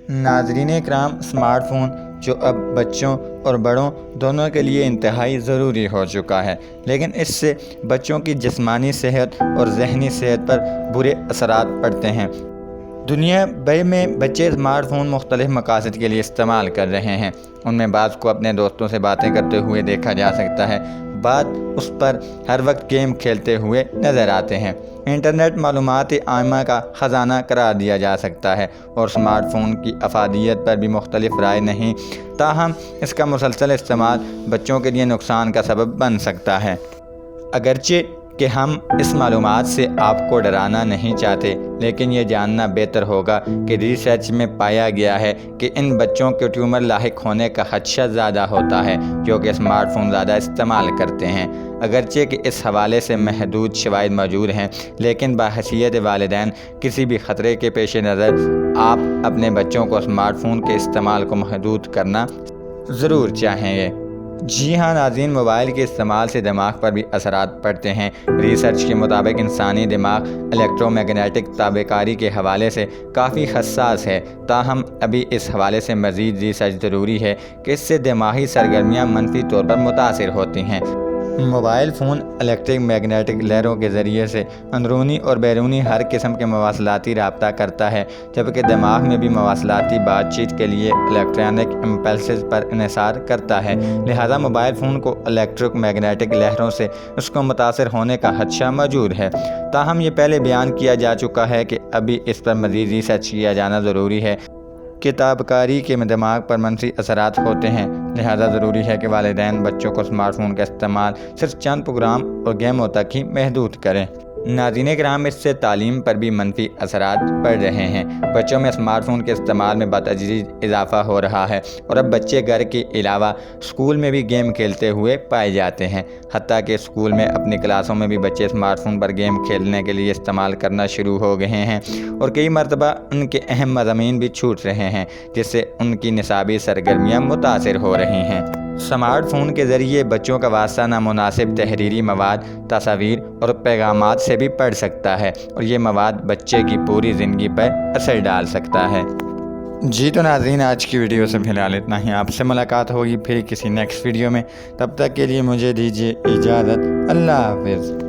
ناظرین اکرام، smart phone جو اب بچوں اور بڑوں دونوں کے لیے انتہائی ضروری ہو چکا ہے، لیکن اس سے بچوں کی جسمانی صحت اور ذہنی صحت پر برے اثرات پڑتے ہیں۔ دنیا بھر میں بچے اسمارٹ فون مختلف مقاصد کے لیے استعمال کر رہے ہیں۔ ان میں بعض کو اپنے دوستوں سے باتیں کرتے ہوئے دیکھا جا سکتا ہے، بعض اس پر ہر وقت گیم کھیلتے ہوئے نظر آتے ہیں۔ انٹرنیٹ معلوماتی عامہ کا خزانہ قرار دیا جا سکتا ہے اور اسمارٹ فون کی افادیت پر بھی مختلف رائے نہیں، تاہم اس کا مسلسل استعمال بچوں کے لیے نقصان کا سبب بن سکتا ہے۔ اگرچہ کہ ہم اس معلومات سے آپ کو ڈرانا نہیں چاہتے، لیکن یہ جاننا بہتر ہوگا کہ ریسرچ میں پایا گیا ہے کہ ان بچوں کے ٹیومر لاحق ہونے کا خدشہ زیادہ ہوتا ہے جو کہ اسمارٹ فون زیادہ استعمال کرتے ہیں۔ اگرچہ کہ اس حوالے سے محدود شواہد موجود ہیں، لیکن بحیثیت والدین کسی بھی خطرے کے پیش نظر آپ اپنے بچوں کو اسمارٹ فون کے استعمال کو محدود کرنا ضرور چاہیں گے۔ جی ہاں ناظرین، موبائل کے استعمال سے دماغ پر بھی اثرات پڑتے ہیں۔ ریسرچ کے مطابق انسانی دماغ الیکٹرو میگنیٹک تابع کاری کے حوالے سے کافی حساس ہے، تاہم ابھی اس حوالے سے مزید ریسرچ ضروری ہے کہ اس سے دماغی سرگرمیاں منفی طور پر متاثر ہوتی ہیں۔ موبائل فون الیکٹرک میگنیٹک لہروں کے ذریعے سے اندرونی اور بیرونی ہر قسم کے مواصلاتی رابطہ کرتا ہے، جبکہ دماغ میں بھی مواصلاتی بات چیت کے لیے الیکٹرانک امپلسز پر انحصار کرتا ہے، لہذا موبائل فون کو الیکٹرک میگنیٹک لہروں سے اس کو متاثر ہونے کا خدشہ موجود ہے۔ تاہم یہ پہلے بیان کیا جا چکا ہے کہ ابھی اس پر مزید ریسرچ کیا جانا ضروری ہے کہ تابع کاری کے دماغ پر منفی اثرات ہوتے ہیں، لہذا ضروری ہے کہ والدین بچوں کو اسمارٹ فون کا استعمال صرف چند پروگرام اور گیموں تک ہی محدود کریں۔ ناظرین کرام، اس سے تعلیم پر بھی منفی اثرات پڑ رہے ہیں۔ بچوں میں اسمارٹ فون کے استعمال میں بتدریج اضافہ ہو رہا ہے اور اب بچے گھر کے علاوہ اسکول میں بھی گیم کھیلتے ہوئے پائے جاتے ہیں، حتیٰ کہ اسکول میں اپنی کلاسوں میں بھی بچے اسمارٹ فون پر گیم کھیلنے کے لیے استعمال کرنا شروع ہو گئے ہیں اور کئی مرتبہ ان کے اہم مضامین بھی چھوٹ رہے ہیں، جس سے ان کی نصابی سرگرمیاں متاثر ہو رہی ہیں۔ اسمارٹ فون کے ذریعے بچوں کا واسطہ نامناسب تحریری مواد، تصاویر اور پیغامات سے بھی پڑ سکتا ہے اور یہ مواد بچے کی پوری زندگی پر اثر ڈال سکتا ہے۔ جی تو ناظرین، آج کی ویڈیو سے فی الحال اتنا ہی۔ آپ سے ملاقات ہوگی پھر کسی نیکسٹ ویڈیو میں، تب تک کے لیے مجھے دیجیے اجازت۔ اللہ حافظ۔